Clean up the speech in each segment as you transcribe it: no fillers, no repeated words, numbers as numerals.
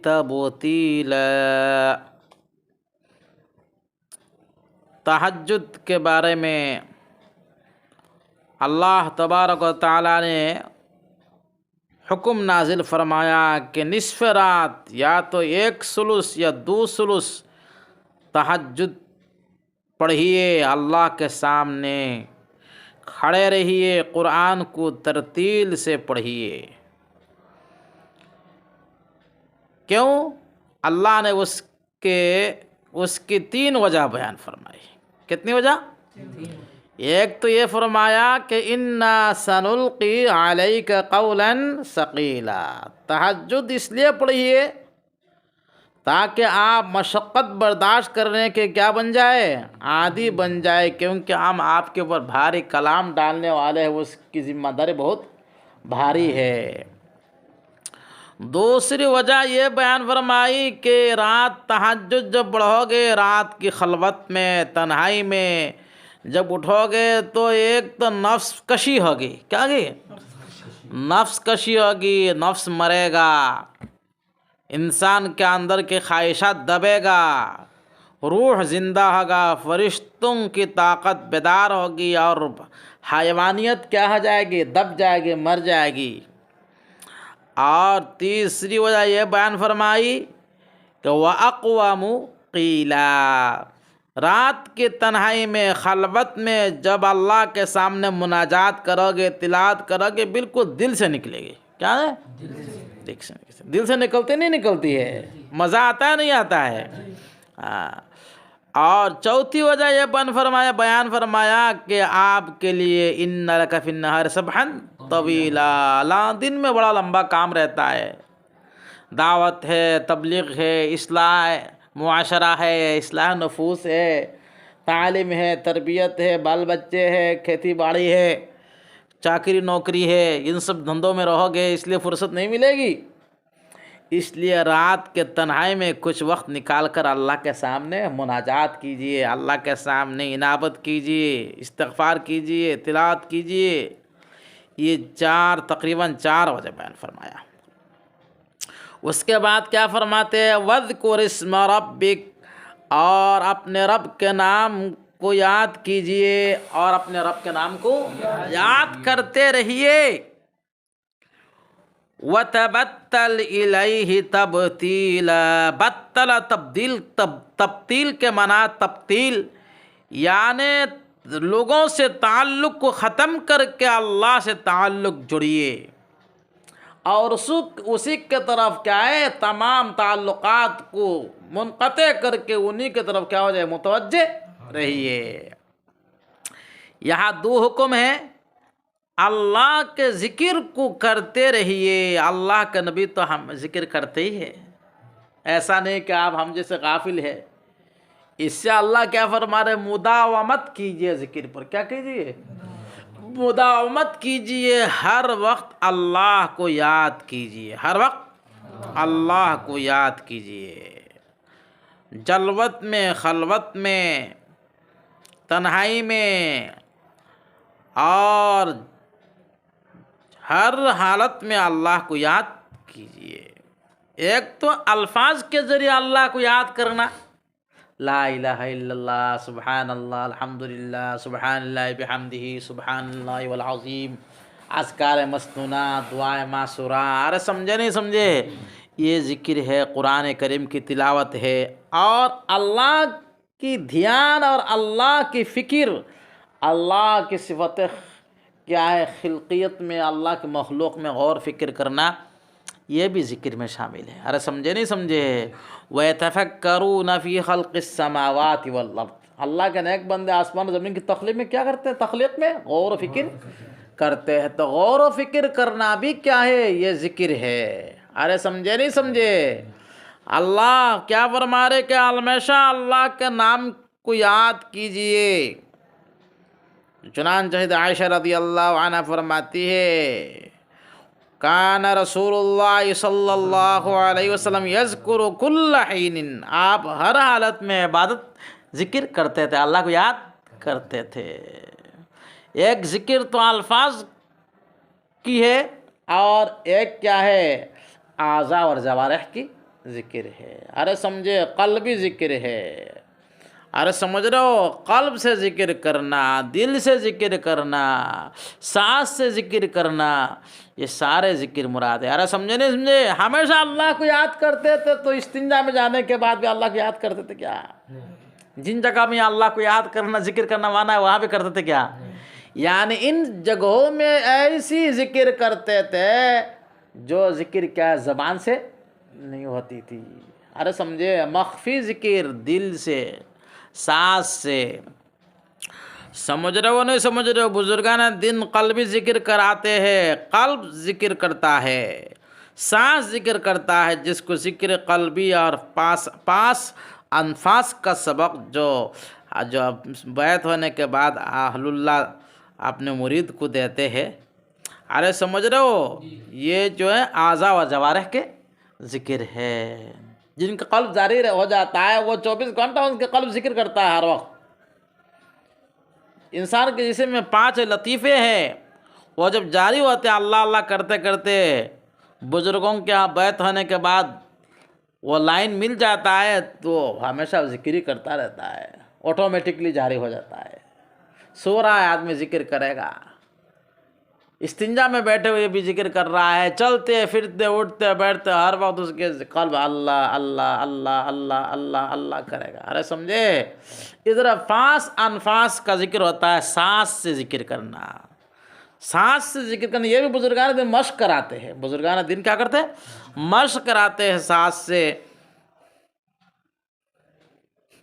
तबतीला। तहज्जुद के बारे में अल्लाह तबारक व तआला ने हुक्म नाजिल फरमाया कि निसफ रात या तो 1/3 या 2/3 तहज्जुद पढ़िए, अल्लाह के सामने खड़े रहिए, कुरान को तरतील से पढ़िए। क्यों? अल्लाह ने उसकी 3 वजह बयान फरमाई। कितनी वजह? एक तो ये फरमाया कि इन्ना सनुल्की अलैका कौलन सकीला। तहज्जुद इसलिए पढ़िए ताकि आप मशक्क़त बर्दाश्त करने के क्या बन जाए? आदी बन जाए, क्योंकि हम आपके ऊपर भारी कलाम डालने वाले हैं, उसकी ज़िम्मेदारी बहुत भारी है। दूसरी वजह ये बयान फरमाई कि रात तहज्जुद जब पढ़ोगे, रात की खलवत में, तन्हाई में जब उठोगे तो एक तो नफ्स कशी होगी। क्या होगी? नफ्स कशी होगी, नफ्स मरेगा, इंसान के अंदर के ख्वाहिशात दबेगा, रूह जिंदा होगा, फरिश्तों की ताकत बेदार होगी और हैवानियत क्या हो जाएगी? दब जाएगी, मर जाएगी। और तीसरी वजह यह बयान फरमाई कि वह अक़वामु क़ीला। रात की तन्हाई में, खलवत में जब अल्लाह के सामने मुनाजात करोगे, तिलावत करोगे, बिल्कुल दिल से निकलेगी। क्या है? दिल से निकलती नहीं निकलती है, मज़ा आता है नहीं आता है। और चौथी वजह यह बयान फरमाया कि आपके लिए इन्ना लका फिन्नहार सबहन तवीला। दिन में बड़ा लंबा काम रहता है। दावत है, तबलीग है, इस्लाह मुआशरा है, इस्लाह नफूस है, तालीम है, तरबियत है, बाल बच्चे है, खेती बाड़ी है, चाकरी नौकरी है। इन सब धंधों में रहोगे, इसलिए फुर्सत नहीं मिलेगी। इसलिए रात के तन्हाई में कुछ वक्त निकाल कर अल्लाह के सामने मुनाजात कीजिए, अल्लाह के सामने इनाबत कीजिए, इस्तिग़फ़ार कीजिए, तिलावत कीजिए। ये तकरीबन 4 वजह बयान फरमाया। उसके बाद क्या फरमाते हैं? वज़्कुर इस्म रब्बिक, और अपने रब के नाम को याद कीजिए, और अपने रब के नाम को याद करते रहिए। वतबत्तल इलैहि तबतीला। बत्तल तब्दील के माना तब्दील, यानी लोगों से ताल्लुक़ को ख़त्म करके अल्लाह से ताल्लुक़ जुड़िए, और उसी के तरफ क्या है? तमाम ताल्लुक़ात को मुनक़ते करके उन्हीं के तरफ क्या हो जाए? मुतवज्जे रहिए। यहाँ 2 हुक्म हैं। अल्लाह के ज़िक्र को करते रहिए। अल्लाह के नबी तो हम ज़िक्र करते ही है, ऐसा नहीं कि आप हम जैसे गाफिल है। इससे अल्लाह क्या फरमा रहे? मुदावमत कीजिए ज़िक्र पर। क्या कीजिए? मुदावमत कीजिए। हर वक्त अल्लाह को याद कीजिए, हर वक्त अल्लाह को याद कीजिए। जलवत में, खलवत में, तन्हाई में, और हर हालत में अल्लाह को याद कीजिए। एक तो अल्फाज के ज़रिए अल्लाह को याद करना, ला इलाहा इल्लल्लाह, सुबहानल्लाह, अल्हम्दुलिल्लाह, सुबहानल्लाह बिहम्दिही, सुबहानल्लाह वल अज़ीम, अज़कार मसनूना, दुआए मासूरा। अरे समझे नहीं समझे? ये ज़िक्र है, कुरान करीम की तिलावत है, और अल्लाह की ध्यान और अल्लाह की फ़िक्र, अल्लाह की सिफ़त क्या है, खिलकियत में, अल्लाह के मखलूक में गौर फ़िक्र करना, ये भी ज़िक्र में शामिल है। अरे समझे नहीं समझे? वयतफ़क्करून फ़ी ख़ल्क़िस समावाति वल अर्ज़, अल्लाह के नेक बंदे आसमान और ज़मीन की तख्लीक में क्या करते हैं? तख्लीक में गौर व फिक्र करते हैं। तो गौर व फिक्र करना भी क्या है? ये ज़िक्र है। अरे समझे नहीं समझे? अल्लाह क्या फरमा रहे कि हमेशा अल्लाह के नाम को याद कीजिए। चुनांचे आयशा रज़ियल्लाहु अन्हा फरमाती है, कान रसूलुल्लाह सल्लल्लाहु अलैहि वसल्लम यज़कुरु कुल्ल हीनिन, आप हर हालत में इबादत ज़िक्र करते थे, अल्लाह को याद करते थे। एक ज़िक्र तो अल्फाज की है और एक क्या है? आज़ा और जवारिह की ज़िक्र है। अरे समझे? क़ल्बी ज़िक्र है। अरे समझ रहे हो? क़ल्ब से ज़िक्र करना, दिल से ज़िक्र करना, सांस से ज़िक्र करना, ये सारे ज़िक्र मुराद है। अरे समझे नहीं समझे? हमेशा अल्लाह को याद करते थे तो इस्तिंजा में जाने के बाद भी अल्लाह को याद करते थे क्या? जिन जगह में अल्लाह को याद करना, ज़िक्र करना माना है, वहाँ भी करते थे क्या? यानी इन जगहों में ऐसी ज़िक्र करते थे जो ज़िक्र क्या ज़बान से नहीं होती थी। अरे समझे? मख्फी ज़िक्र दिल से, सांस से। समझ रहे हो नहीं समझ रहे हो? बुजुर्गान दिन क़ल्बी ज़िक्र कराते हैं, क़ल्ब ज़िक्र करता है, सांस ज़िक्र करता है, जिसको ज़िक्र क़ल्बी और पास अनफास का सबक जो बैत होने के बाद अहलुल्लाह अपने मुरीद को देते हैं। अरे समझ रहे हो? ये जो है आज़ा व जवारिह के ज़िक्र है। जिनका क़ल्ब जारी हो जाता है वो 24 घंटा उनके क़ल्ब ज़िक्र करता है हर वक्त। इंसान के जिस्म में 5 लतीफ़े हैं, वो जब जारी होते हैं अल्लाह अल्लाह करते करते, बुज़ुर्गों के यहाँ बैत होने के बाद वो लाइन मिल जाता है तो हमेशा ज़िक्र ही करता रहता है, ऑटोमेटिकली जारी हो जाता है। सो रहा है आदमी ज़िक्र करेगा, इस्तिंजा में बैठे हुए भी जिक्र कर रहा है, चलते फिरते उठते बैठते हर वक्त उसके क़ल्ब अल्लाह अल्लाह अल्लाह अल्लाह अल्लाह अल्लाह करेगा। अरे समझे? इधर फास अनफास का जिक्र होता है, सांस से जिक्र करना, सांस से जिक्र करना। ये भी बुजुर्गान दिन मश्क कराते हैं। बुजुर्गान दिन क्या करते हैं? मश्क कराते हैं सांस से।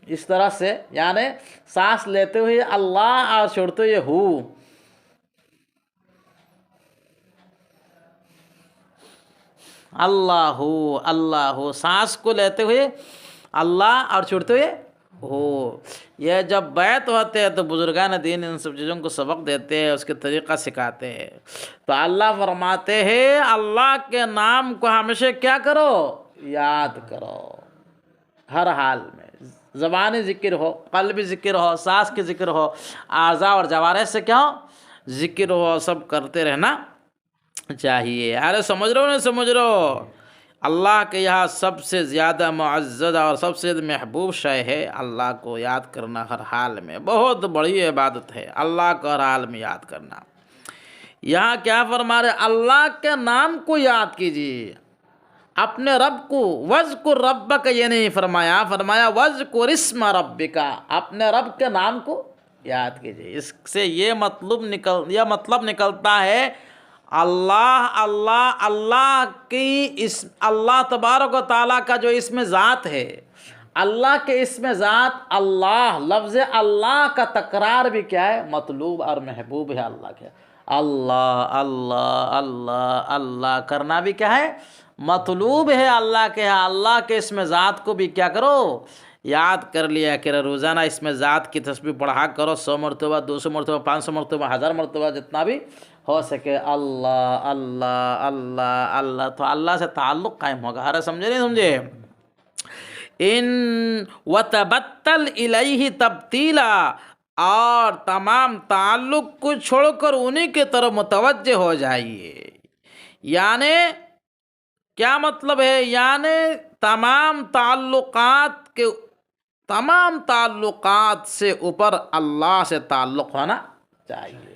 इस तरह से यानी सांस लेते हुए अल्लाह और छोड़ते हुए हु, अल्लाहु अल्लाहु, सांस को लेते हुए अल्लाह और छोड़ते हुए हो। यह जब बैत होते हैं तो बुजुर्गान दीन इन सब चीज़ों को सबक देते हैं, उसके तरीक़ा सिखाते हैं। तो अल्लाह फरमाते हैं अल्लाह के नाम को हमेशा क्या करो? याद करो हर हाल में। ज़बानी ज़िक्र हो, क़ल्बी ज़िक्र हो, सांस के ज़िक्र हो, आज़ा और जवारिह से क्या हो? ज़िक्र हो, सब करते रहना चाहिए। अरे समझ रहे हो नहीं समझ रहे हो? अल्लाह के यहाँ सबसे ज़्यादा मुअज़्ज़ज़ और सबसे महबूब शय है अल्लाह को याद करना हर हाल में। बहुत बड़ी इबादत है अल्लाह को हर हाल में याद करना। यहाँ क्या फरमा रहे? अल्लाह के नाम को याद कीजिए, अपने रब को। वज़्कुर रब्बक ये नहीं फरमाया, फरमाया वज़्कुर इस्म रब्बिका, अपने रब के नाम को याद कीजिए। इससे ये मतलब निकलता है अल्लाह अल्लाह अल्लाह की इस अल्लाह तबारक व ताला का जो इसमें ज़ात है, अल्लाह के इसमें ज़ात अल्लाह, लफ्ज़ अल्लाह का तकरार भी क्या है? मतलूब और महबूब है अल्लाह के। अल्लाह अल्लाह अल्लाह अल्लाह करना भी क्या है? मतलूब है अल्लाह के। अल्लाह के इसमें ज़ात को भी क्या करो? याद कर लिया करो। रोज़ाना इसमें ज़ात की तस्बीह पढ़ा करो, 100 मरतबा, 200 मरतबा, 500 मरतबा, 1000 मरतबा, जितना भी हो सके। अल्लाह अल्लाह अल्लाह अल्लाह, तो अल्लाह से ताल्लुक़ कायम होगा। अरे समझे नहीं समझे? इन वतबत्तल इलैहि तब्तीला, और तमाम ताल्लुक़ को छोड़कर उन्हीं के तरफ मुतवज्जे हो जाइए। यानी क्या मतलब है? यानी तमाम ताल्लुकात से ऊपर अल्लाह से ताल्लुक़ होना चाहिए।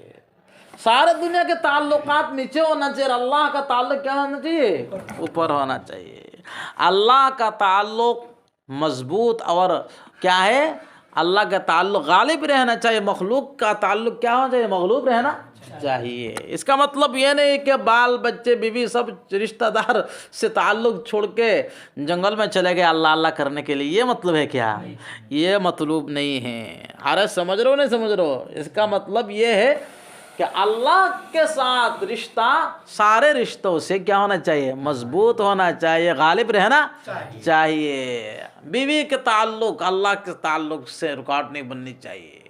सारे दुनिया के ताल्लुकात नीचे होना चाहिए, अल्लाह का ताल्लुक़ क्या होना चाहिए? ऊपर होना चाहिए। अल्लाह का ताल्लुक़ मजबूत और क्या है? अल्लाह का ताल्लुक़ गालिब रहना चाहिए। मखलूक का ताल्लुक़ क्या होना चाहिए? मगलूब रहना चाहिए। इसका मतलब ये नहीं कि बाल बच्चे बीवी सब रिश्तेदार से ताल्लुक छोड़ के जंगल में चले गए अल्लाह अल्लाह करने के लिए, ये मतलब है क्या? ये मतलब नहीं है। अरे समझ रहे हो नहीं समझ रहे हो? इसका मतलब ये है कि अल्लाह के साथ रिश्ता सारे रिश्तों से क्या होना चाहिए? मजबूत होना चाहिए, गालिब रहना चाहिए। बीवी के ताल्लुक अल्लाह के ताल्लुक से रुकावट नहीं बननी चाहिए।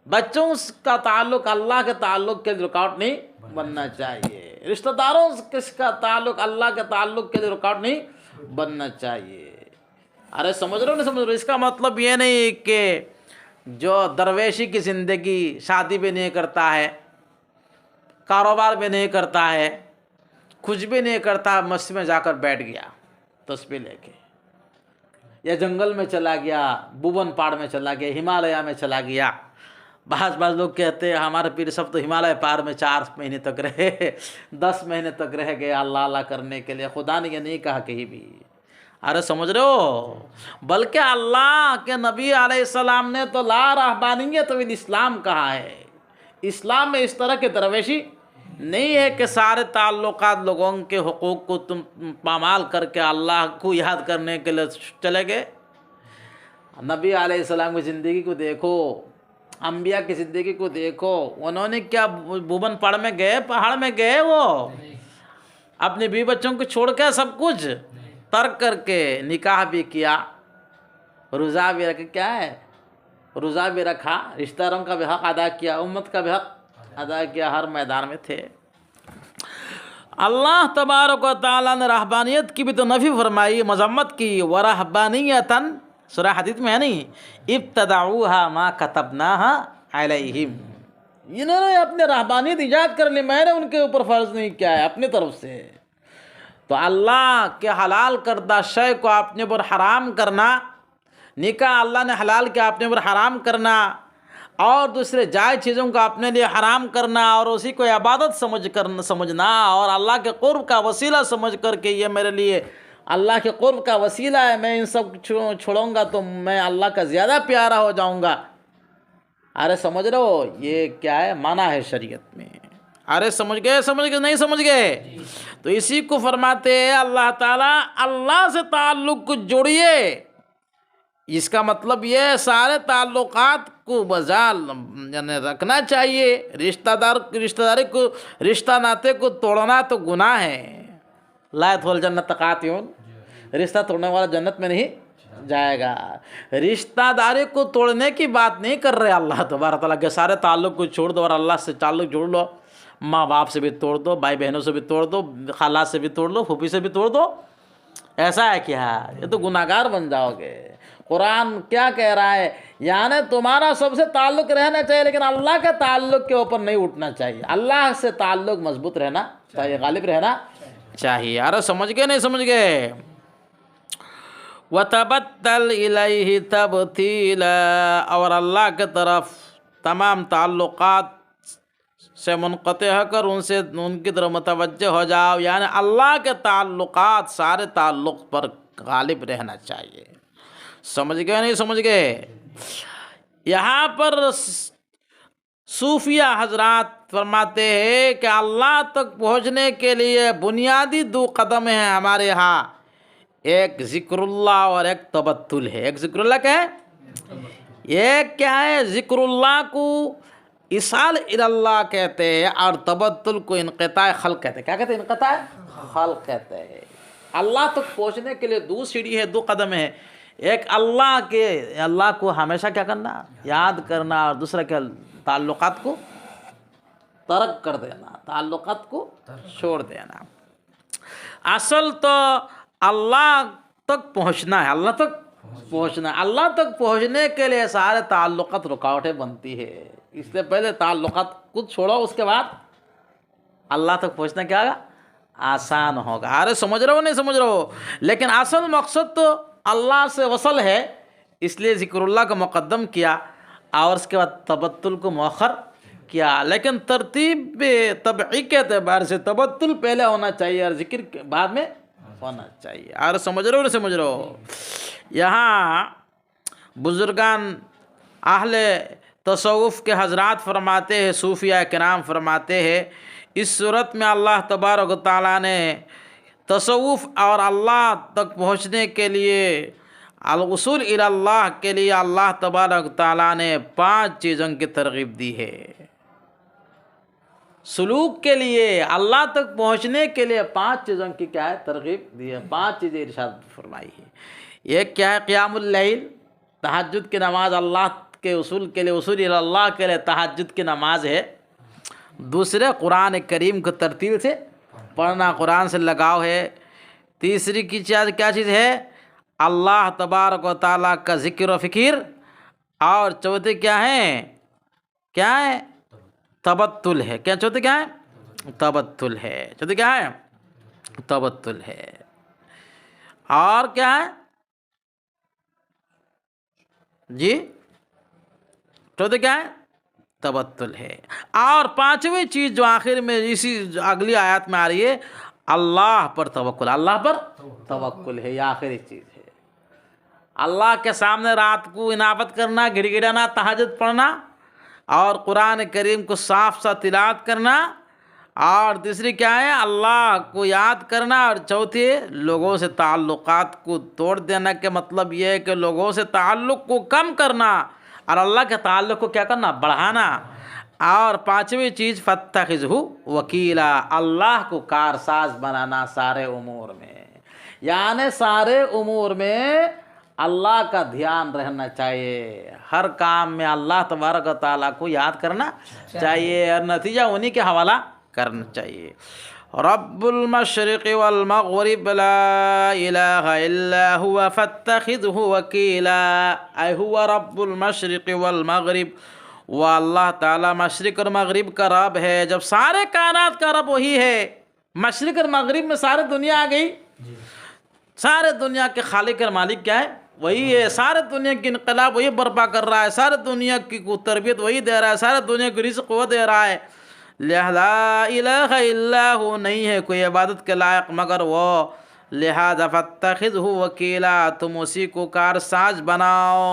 बच्चों का ताल्लुक अल्लाह के ताल्लुक के रुकावट नहीं बनना चाहिए। रिश्तेदारों का ताल्लुक अल्लाह के ताल्लुक के लिए रुकावट नहीं बनना चाहिए। अरे समझ रहे हो नहीं समझ रहे हो? इसका मतलब ये नहीं कि जो दरवेशी की ज़िंदगी शादी भी नहीं करता है, कारोबार भी नहीं करता है, कुछ भी नहीं करता, मस्जिद में जाकर बैठ गया तस्बीह लेके, या जंगल में चला गया, भुवन पहाड़ में चला गया, हिमालय में चला गया। बाज़ लोग कहते हैं हमारे पीर सब तो हिमालय पहाड़ में 4 महीने तक रहे, 10 महीने तक रह गए अल्लाह अल्लाह करने के लिए। खुदा ने ये नहीं कहा कहीं भी। अरे समझ रहे हो? बल्कि अल्लाह के नबी अलैहिस्सलाम ने तो ला रहबानियत विल इस्लाम कहा है। इस्लाम में इस तरह की दरवेशी नहीं है कि सारे ताल्लुकात लोगों के हुकूक को तुम पामाल करके अल्लाह को याद करने के लिए चले गए। नबी अलैहिस्सलाम की ज़िंदगी को देखो, अंबिया की ज़िंदगी को देखो। उन्होंने क्या भुवन पहाड़ में गए, पहाड़ में गए वो अपने बीवी बच्चों को छोड़ के सब कुछ तर्क करके निकाह भी किया, रोज़ा भी रखा, क्या है रोज़ा भी रखा, रिश्तेदारों का भी हक अदा किया, उम्मत का भी हक अदा किया, हर मैदान में थे। अल्लाह तबारक व तआला ने रहबानियत की भी तो नफ़ी फरमाई, मजम्मत की। व रहबानियतन सूरह हदीद में है नहीं, इब्तदाऊहा मा कतबनाहा अलैहिम। इन्होंने अपने रहबानियत ईजाद कर ली, मैंने उनके ऊपर फ़र्ज़ नहीं किया है अपनी तरफ से। तो अल्लाह के हलाल करदा शय को अपने ऊपर हराम करना, निकाह अल्लाह ने हलाल किया अपने ऊपर हराम करना, और दूसरे जायज़ चीज़ों को अपने लिए हराम करना, और उसी को इबादत समझना, और अल्लाह के क़ुर्ब का वसीला समझ करके ये मेरे लिए अल्लाह के क़ुर्ब का वसीला है, मैं इन सब छोड़ूंगा तो मैं अल्लाह का ज़्यादा प्यारा हो जाऊंगा। अरे समझ रहे हो? ये क्या है? माना है शरीयत में। अरे समझ गए नहीं समझ गए? तो इसी को फरमाते हैं अल्लाह ताला, अल्लाह से ताल्लुक़ को जोड़िए। इसका मतलब ये सारे ताल्लुकात को बजा यानी रखना चाहिए। रिश्तेदारी को, रिश्ता नाते को तोड़ना तो गुनाह है। ला यदखुल जन्नत कातिउन, रिश्ता तोड़ने वाला जन्नत में नहीं जाएगा। रिश्तेदारी को तोड़ने की बात नहीं कर रहे अल्लाह तबारक तआला के। सारे ताल्लुक़ को छोड़ दो और अल्लाह से ताल्लुक़ जोड़ लो। माँ बाप से भी तोड़ दो, भाई बहनों से भी तोड़ दो, खाला से भी तोड़ लो, फूफी से भी तोड़ दो। ऐसा है क्या? ये तो गुनाहगार बन जाओगे। कुरान क्या कह रहा है? यानी तुम्हारा सबसे ताल्लुक़ रहना चाहिए, लेकिन अल्लाह के ताल्लुक़ के ऊपर नहीं उठना चाहिए। अल्लाह से ताल्लुक़ मजबूत रहना चाहिए, गालिब रहना चाहिए। अरे समझ गए नहीं समझ गए? वतबत्तल इलैहि तबतीला, और अल्लाह के तरफ तमाम ताल्लुक़ात से मुनक़ते होकर उनसे उनकी तरफ मुतवज्जह हो जाओ। यानी अल्लाह के ताल्लुक़ात सारे ताल्लुक़ पर गालिब रहना चाहिए। समझ गए नहीं समझ गए? यहाँ पर सूफिया हजरात फरमाते हैं कि अल्लाह तक पहुँचने के लिए बुनियादी 2 कदम हैं हमारे यहाँ, एक ज़िक्रुल्लाह और एक तबत्तुल है। एक ज़िक्रुल्लाह क्या है? एक क्या है? ज़िक्रुल्लाह को इसाल इल्लाह कहते हैं, और तबत्तुल को इनक़िताए खल्क़ कहते हैं। क्या कहते हैं? इनक़िताए खल्क़ कहते हैं। अल्लाह तक पहुँचने के लिए 2 सीढ़ी है, 2 कदम है। एक अल्लाह को हमेशा क्या करना? याद करना, और दूसरा क्या? ताल्लुकात को तर्क कर देना, ताल्लुकात को छोड़ देना। असल तो अल्लाह तक पहुँचना है, अल्लाह तक पहुँचना। अल्लाह तक पहुँचने के लिए सारे ताल्लुकात रुकावटें बनती है। इसलिए पहले ताल्लुकात को छोड़ो, उसके बाद अल्लाह तक पहुँचना क्या होगा? आसान होगा। अरे समझ रहे हो नहीं समझ रहे हो? लेकिन असल मकसद तो अल्लाह से वसल है, इसलिए ज़िक्रुल्लाह को मुक़द्दम किया और उसके बाद तबत्तुल को मुअख्खर किया। लेकिन तरतीब तबई के एतबार से तबत्तुल पहले होना चाहिए और ज़िक्र बाद में होना चाहिए। और समझ रहे हो नहीं समझ रहे हो? यहाँ बुज़ुर्गान अहले तसव्वुफ़ के हजरात फरमाते हैं, सूफिया किराम फरमाते हैं, इस सूरत में अल्लाह तबारक व तआला ने तसव्वुफ़ और अल्लाह तक पहुँचने के लिए, अल-वसूल इलल्लाह के लिए अल्लाह तबारक व तआला ने 5 चीज़ों की तरगीब दी है। सलूक के लिए, अल्लाह तक पहुँचने के लिए 5 चीज़ों की क्या है, तरगीब दी है। 5 चीज़ें इरशाद फरमाई है। एक क्या है, क़ियामुल लैल, तहज्जुद की नमाज, अल्लाह के उसूल के लिए, उसूल इलल्लाह के लिए तहज्जुद की नमाज है। दूसरे, कुरान करीम को तरतील से पढ़ना, कुरान से लगाव है। तीसरी की चीज़ क्या चीज़ है, अल्लाह तबारक व तआला का ज़िक्र व फ़िक्र। और चौथे क्या है, तबत्तुल है। क्या चौथे क्या है, तबत्तुल है। चौथे क्या है, तबत्तुल है। और क्या है जी, चौथे क्या है, तबत्तुल है। और 5वीं चीज़ जो आखिर में इसी अगली आयत में आ रही है, अल्लाह पर तवक्कुल, अल्लाह पर तवक्कुल है। ये आखिरी चीज़ है। अल्लाह के सामने रात को इनाबत करना, गिड़गिड़ाना, तहज्जुद पढ़ना, और कुरान करीम को साफ साफ तिलावत करना। और तीसरी क्या है, अल्लाह को याद करना। और चौथी, लोगों से ताल्लुकात को तोड़ देना के मतलब ये है कि लोगों से ताल्लुक़ को कम करना और अल्लाह के ताल्लुक़ को क्या करना, बढ़ाना। और 5वीं चीज़, फत्तखिज़हु वकीला, अल्लाह को कारसाज बनाना सारे उमूर में। यानी सारे उमूर में अल्लाह का ध्यान रहना चाहिए। हर काम में अल्लाह तबारक व तआला को याद करना चाहिए और नतीजा उन्हीं के हवाला करना चाहिए। रब्बुल मशरिक़ वल मग़रिब ला इलाहा इल्ला हुवा फत्तखिज़हु वकीला। ऐ हुवा रब्बुल मशरिक़ वल मग़रिब, वह अल्लाह ताला मशरिक़ और मग़रिब का रब है। जब सारे कायनात का रब वही है, मशरिक़ और मग़रिब में सारी दुनिया आ गई, सारे दुनिया के खालिक और मालिक क्या है, वही है। सारे दुनिया की इनकलाब वही बर्पा कर रहा है, सारे दुनिया की तरबियत वही दे रहा है, सारे दुनिया की रिज़्क़ वो दे रहा है। ला इलाहा इल्ला हु, नहीं है कोई इबादत के लायक मगर वो। लिहाजा फत्तखिज़हु वकीला, तुम उसी को कारसाज बनाओ।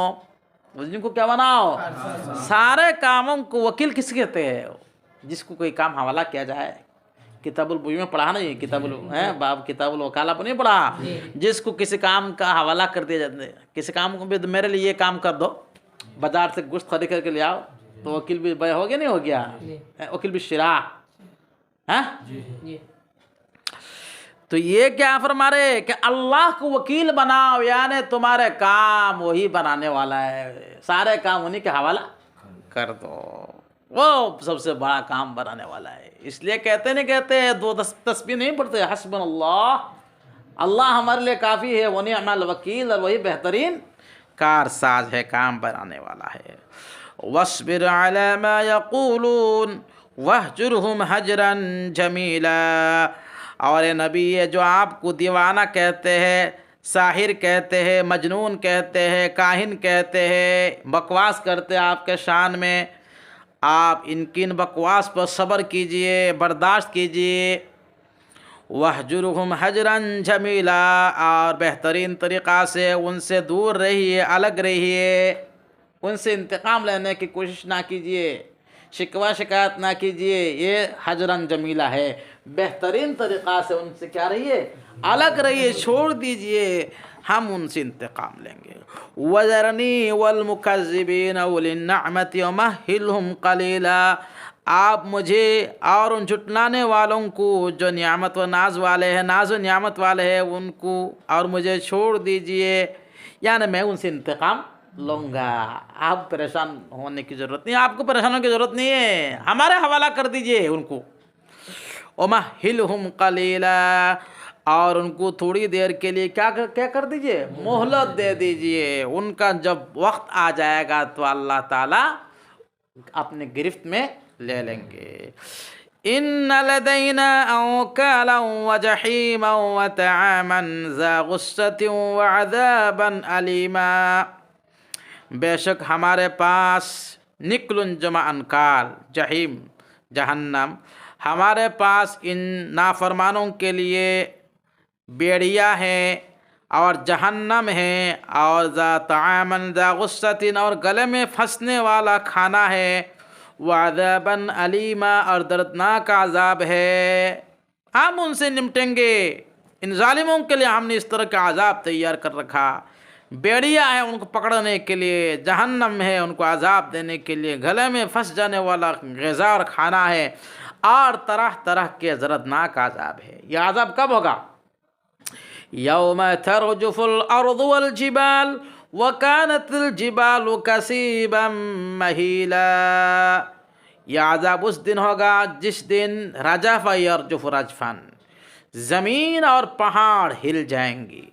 उसी को क्या बनाओ, सारे कामों को वकील किस कहते हैं, जिसको कोई काम हवाला किया जाए। किताबुल बुई में पढ़ा नहीं, किताबुल है बाब, किताबुल वकाला पर नहीं पढ़ा, जिसको किसी काम का हवाला कर दिया जाता है। किसी काम को भी मेरे लिए ये काम कर दो, बाजार से गोश्त खरीद करके ले आओ, तो वकील भी बया हो गया, नहीं हो गया, वकील भी शिरा है। तो ये क्या फरमा रहे कि अल्लाह को वकील बनाओ, यानी तुम्हारे काम वही बनाने वाला है, सारे काम उन्हीं के हवाला कर दो, वो सबसे बड़ा काम बनाने वाला है। इसलिए कहते नहीं कहते 2 तस्बीह नहीं पढ़ते, हस्बुनल्लाह, अल्लाह हमारे लिए काफ़ी है, व निअमल वकील, और वही बेहतरीन कारसाज है, काम बनाने वाला है। वस्बिर अला मा यक़ूलून वहजुरहुम हजरन जमीला। और नबी, ये जो आपको दीवाना कहते हैं, साहिर कहते हैं, मजनून कहते हैं, काहिन कहते हैं, बकवास करते हैं आपके शान में, आप इनकी बकवास पर सब्र कीजिए, बर्दाश्त कीजिए। वहजुरहुम हजरन जमीला, और बेहतरीन तरीक़ा से उनसे दूर रहिए, अलग रहिए, उनसे इंतकाम लेने की कोशिश ना कीजिए, शिकवा शिकायत ना कीजिए। ये हजरन जमीला है, बेहतरीन तरीक़ा से उनसे क्या रहिए, अलग रहिए, छोड़ दीजिए, हम उनसे इंतकाम लेंगे। वज़रनी वल मुकज़्ज़िबीन उलिन निअमति वमहिलहुम क़लीला, आप मुझे और उन झुटलाने वालों को जो नियामत व नाज वाले हैं, नाज व नियामत वाले हैं, उनको और मुझे छोड़ दीजिए, यानी मैं उनसे इंतकाम लूँगा। आप परेशान होने की ज़रूरत नहीं, आपको परेशान होने की ज़रूरत नहीं है, हमारे हवाला कर दीजिए उनको। वमहिलहुम क़लीला, और उनको थोड़ी देर के लिए क्या कर दीजिए, मोहलत दे दीजिए। उनका जब वक्त आ जाएगा तो अल्लाह ताला अपने गिरफ्त में ले लेंगे। इन्ना लदैना अंकालन व जहीमन व तआमन ज़ा गुस्सतिन व अज़ाबन अलीमा। बेशक हमारे पास निकलुन जमा अनकाल, जहीम जहन्नम, हमारे पास इन नाफरमानों के लिए बेड़िया है और जहन्नम है, और ज़ा तामन ज़ा गुस्सतिन, और गले में फंसने वाला खाना है, वाज़ाबन अलीमा, और दर्दनाक आज़ाब है। हम उनसे निपटेंगे। इन जालिमों के लिए हमने इस तरह का आज़ाब तैयार कर रखा। बेड़िया है उनको पकड़ने के लिए, जहन्नम है उनको आज़ाब देने के लिए, गले में फंस जाने वाला ग़िज़ा और खाना है, और तरह तरह के दर्दनाक आज़ाब है। यह आज़ाब कब होगा? यौम तर्जुफुल अर्दु वल जिबाल व कानतिल जिबालु कसीबम महीला। यह आज़ाब उस दिन होगा जिस दिन रजफ यरजुफ रजफन, ज़मीन और पहाड़ हिल जाएंगी,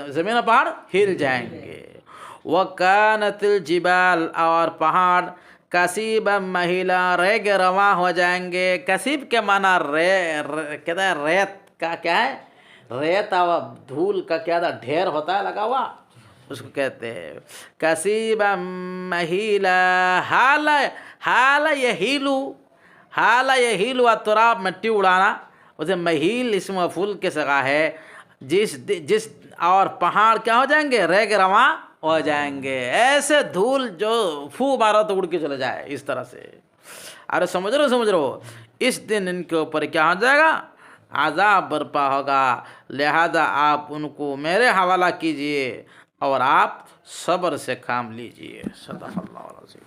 ज़मीन और पहाड़ हिल जाएंगे। व कानतिल जिबाल, और पहाड़ कसीबम महीला, रेग रवा हो जाएंगे। कसीब के माना कहता है रेत का क्या है? रेत और धूल का क्या था? ढेर होता है लगा हुआ, उसको कहते हैं कसीबम महीला। हाल यहीलु तुराब, मिट्टी उड़ाना, उसे महील इसम मफूल के सगा है। जिस और पहाड़ क्या हो जाएंगे? रेग रवा हो जाएंगे। ऐसे धूल जो फू मारो तो उड़ के चले जाए, इस तरह से। अरे समझ रहे हो, इस दिन इनके ऊपर क्या हो जाएगा? आज़ाब बर्पा होगा। लिहाजा आप उनको मेरे हवाला कीजिए और आप सब्र से काम लीजिए। सदक़ल्लाहु अज़ीम।